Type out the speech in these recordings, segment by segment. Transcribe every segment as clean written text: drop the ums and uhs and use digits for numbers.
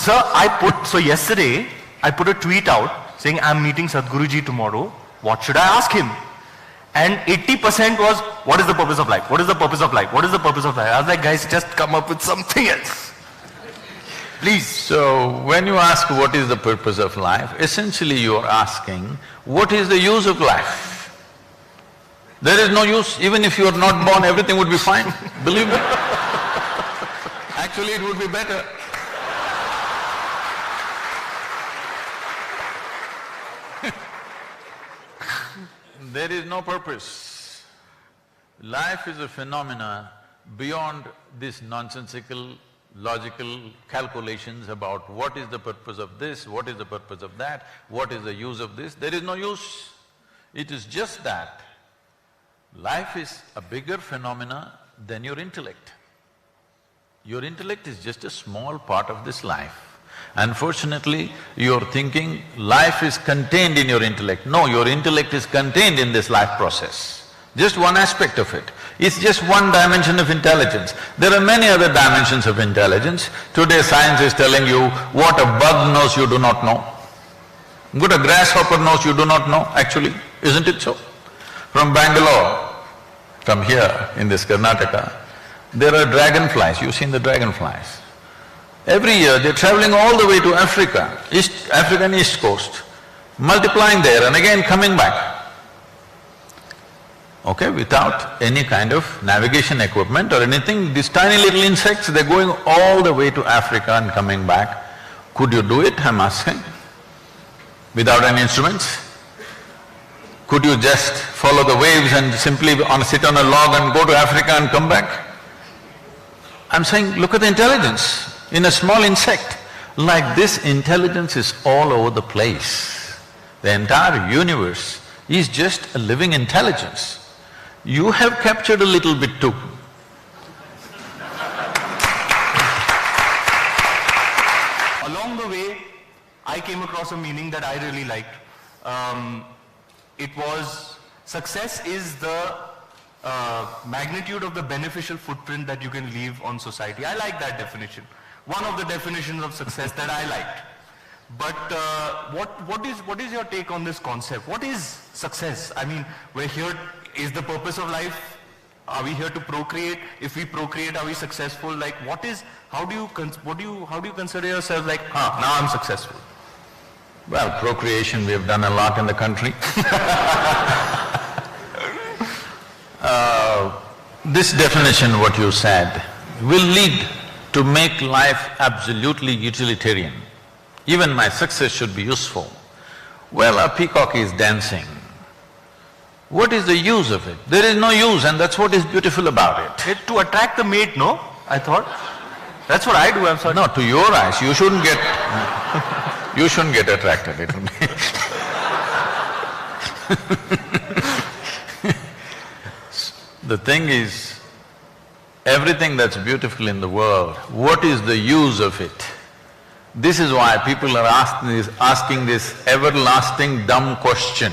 So yesterday, I put a tweet out saying, I'm meeting Sadhguruji tomorrow. What should I ask him? And 80% was, what is the purpose of life? What is the purpose of life? What is the purpose of life? I was like, guys, just come up with something else. Please. So, when you ask what is the purpose of life, essentially you are asking, what is the use of life? There is no use. Even if you are not born, everything would be fine, believe me. Actually, it would be better. There is no purpose. Life is a phenomena beyond these nonsensical, logical calculations about what is the purpose of this, what is the purpose of that, what is the use of this. There is no use. It is just that life is a bigger phenomena than your intellect. Your intellect is just a small part of this life. Unfortunately, you're thinking life is contained in your intellect. No, your intellect is contained in this life process. Just one aspect of it. It's just one dimension of intelligence. There are many other dimensions of intelligence. Today science is telling you what a bug knows you do not know. What a grasshopper knows you do not know, actually, isn't it so? From Bangalore, from here in this Karnataka, there are dragonflies. You've seen the dragonflies. Every year they're traveling all the way to Africa, African east coast, multiplying there and again coming back. Okay, without any kind of navigation equipment or anything, these tiny little insects, they're going all the way to Africa and coming back. Could you do it, I'm asking? Without any instruments? Could you just follow the waves and simply sit on a log and go to Africa and come back? I'm saying, look at the intelligence in a small insect. Like this, intelligence is all over the place. The entire universe is just a living intelligence. You have captured a little bit too. Along the way, I came across a meaning that I really liked. It was, success is the magnitude of the beneficial footprint that you can leave on society. I like that definition. One of the definitions of success that I liked. But what is your take on this concept? What is success? I mean, we're here, is the purpose of life? Are we here to procreate? If we procreate, are we successful? Like, how do you consider yourself like, now I'm successful? Well, procreation we have done a lot in the country. This definition, what you said, will lead to make life absolutely utilitarian. Even my success should be useful. Well, a peacock is dancing. What is the use of it? There is no use, and that's what is beautiful about it. It's to attract the mate, no? I thought. That's what I do, I'm sorry. No, to your eyes, you shouldn't get… you shouldn't get attracted, it will be… The thing is, everything that's beautiful in the world, what is the use of it? This is why people are asking this everlasting dumb question,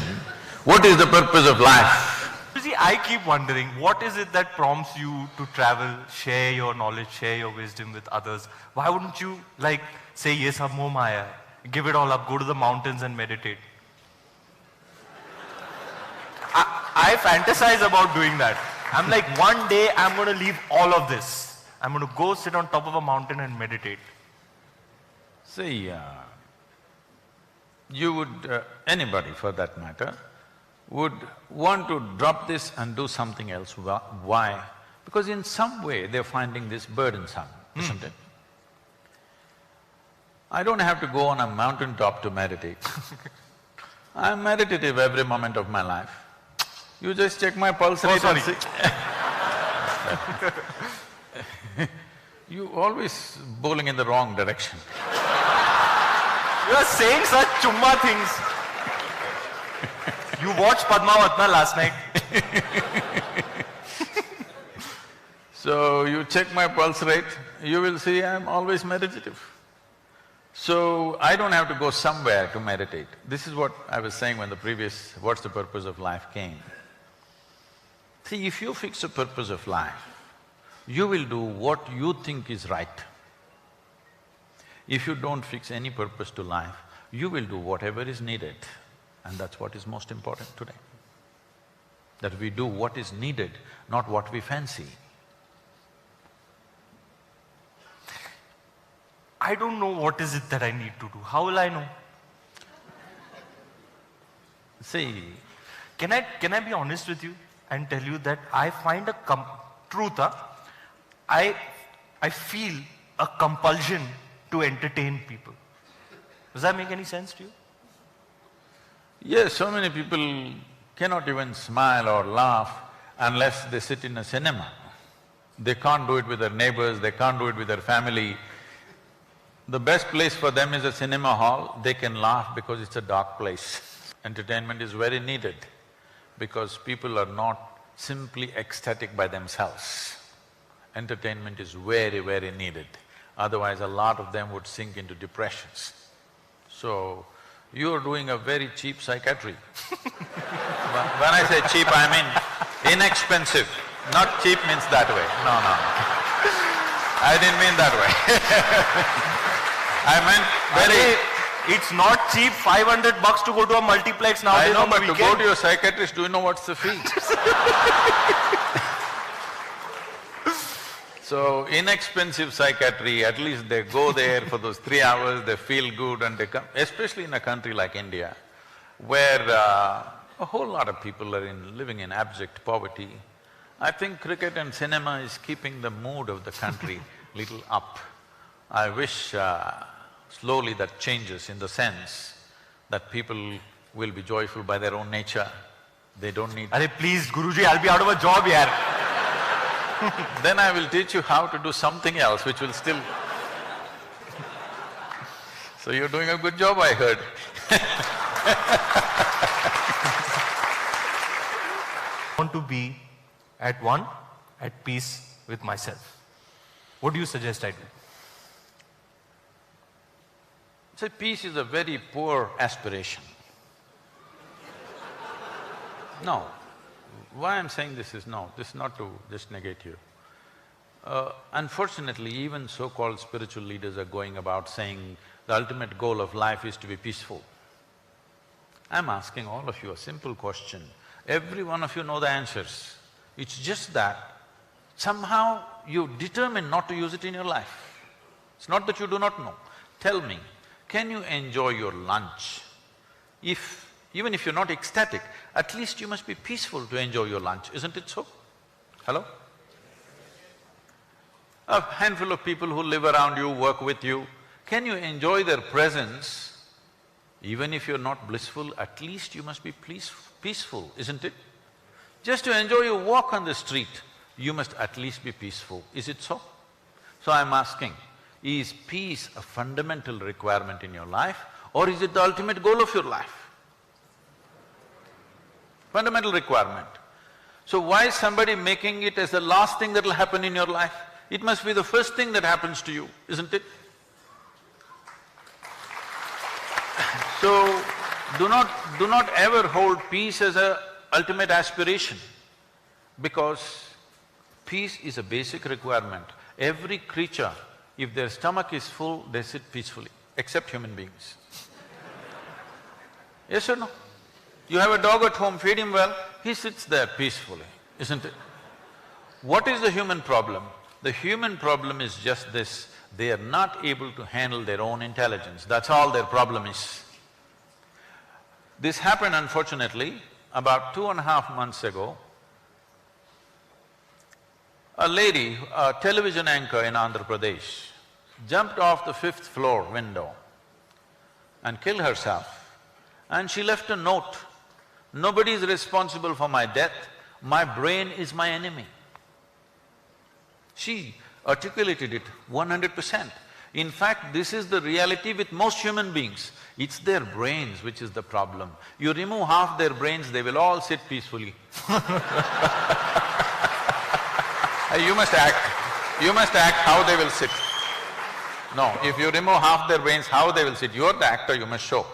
what is the purpose of life? You see, I keep wondering, what is it that prompts you to travel, share your knowledge, share your wisdom with others? Why wouldn't you like say, ye sab moh maya hai, give it all up, go to the mountains and meditate? I fantasize about doing that. I'm like, one day I'm going to leave all of this. I'm going to go sit on top of a mountain and meditate. See, you would… anybody for that matter, would want to drop this and do something else. Why? Because in some way they're finding this burdensome, isn't it? I don't have to go on a mountain top to meditate. I'm meditative every moment of my life. You just check my pulse rate and see. You always bowling in the wrong direction. You are saying such chumma things. You watched Padmavatna last night. So, you check my pulse rate, you will see I'm always meditative. So, I don't have to go somewhere to meditate. This is what I was saying when the previous what's the purpose of life came. See, if you fix a purpose of life, you will do what you think is right. If you don't fix any purpose to life, you will do whatever is needed, and that's what is most important today. That we do what is needed, not what we fancy. I don't know what is it that I need to do. How will I know? See, Can I be honest with you and tell you that I find a truth, I feel a compulsion to entertain people. Does that make any sense to you? yes, so many people cannot even smile or laugh unless they sit in a cinema. They can't do it with their neighbors, they can't do it with their family. The best place for them is a cinema hall. They can laugh because it's a dark place. Entertainment is very needed because people are not simply ecstatic by themselves. Entertainment is very, very needed. Otherwise, a lot of them would sink into depressions. So, you're doing a very cheap psychiatry. When I say cheap, I mean inexpensive. Not cheap means that way. No, no, no. I didn't mean that way. I meant very… It's not cheap, 500 bucks to go to a multiplex nowadays on the but to weekend. go to your psychiatrist, do you know what's the fee? So, inexpensive psychiatry, at least they go there for those 3 hours, they feel good and they come… Especially in a country like India, where a whole lot of people are living in abject poverty. I think cricket and cinema is keeping the mood of the country little up. I wish slowly that changes in the sense that people will be joyful by their own nature. They don't need… Arey please, Guruji, I'll be out of a job yaar. Then I will teach you how to do something else which will still… So you're doing a good job, I heard. I want to be at one, at peace with myself. What do you suggest I do? So peace is a very poor aspiration. No. Why I'm saying this is no, this is not to just negate you. Unfortunately, even so-called spiritual leaders are going about saying the ultimate goal of life is to be peaceful. I'm asking all of you a simple question. Every one of you know the answers. It's just that somehow you determine not to use it in your life. It's not that you do not know. Tell me, can you enjoy your lunch? Even if you're not ecstatic, at least you must be peaceful to enjoy your lunch, isn't it so? Hello? A handful of people who live around you, work with you, can you enjoy their presence? Even if you're not blissful, at least you must be peaceful, isn't it? Just to enjoy your walk on the street, you must at least be peaceful, is it so? So I'm asking, is peace a fundamental requirement in your life or is it the ultimate goal of your life? Fundamental requirement. So why is somebody making it as the last thing that'll happen in your life? It must be the first thing that happens to you, isn't it? So, do not ever hold peace as a ultimate aspiration, because peace is a basic requirement. Every creature, if their stomach is full, they sit peacefully, except human beings. Yes or no? You have a dog at home, feed him well, he sits there peacefully, isn't it? What is the human problem? The human problem is just this, they are not able to handle their own intelligence, that's all their problem is. This happened unfortunately about 2.5 months ago. A lady, a television anchor in Andhra Pradesh, jumped off the 5th floor window and killed herself. And she left a note, "Nobody is responsible for my death, my brain is my enemy." She articulated it 100%. In fact, this is the reality with most human beings. It's their brains which is the problem. You remove half their brains, they will all sit peacefully. You must act how they will sit. No, if you remove half their brains, how they will sit, you're the actor, you must show.